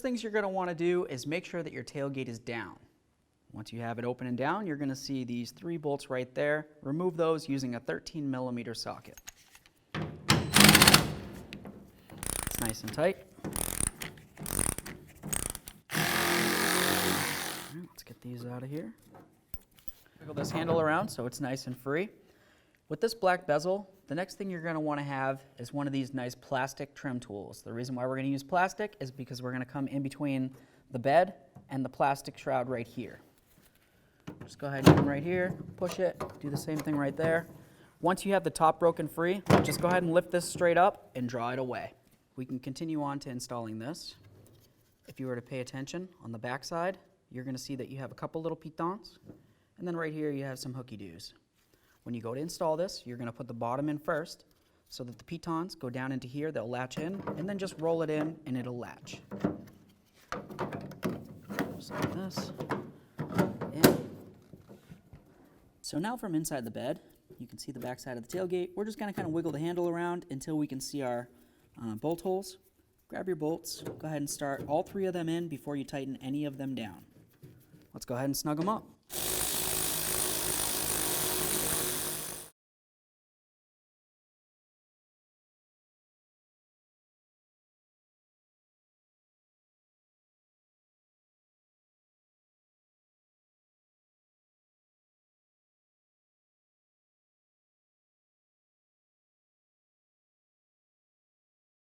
things you're going to want to do is make sure that your tailgate is down. Once you have it open and down, you're going to see these 3 bolts right there. Remove those using a 13mm socket. It's nice and tight. All right, let's get these out of here. Wiggle this handle around so it's nice and free. With this black bezel, the next thing you're going to want to have is one of these nice plastic trim tools. The reason why we're going to use plastic is because we're going to come in between the bed and the plastic shroud right here. Just go ahead and come right here, push it, do the same thing right there. Once you have the top broken free, just go ahead and lift this straight up and draw it away. We can continue on to installing this. If you were to pay attention on the back side, you're going to see that you have a couple little pitons, and then right here you have some hooky-doos. When you go to install this, you're going to put the bottom in first so that the pitons go down into here, they'll latch in, and then just roll it in and it'll latch. Just like this. In. So now from inside the bed, you can see the back side of the tailgate. We're just going to kind of wiggle the handle around until we can see our bolt holes. Grab your bolts, go ahead and start all 3 of them in before you tighten any of them down. Let's go ahead and snug them up.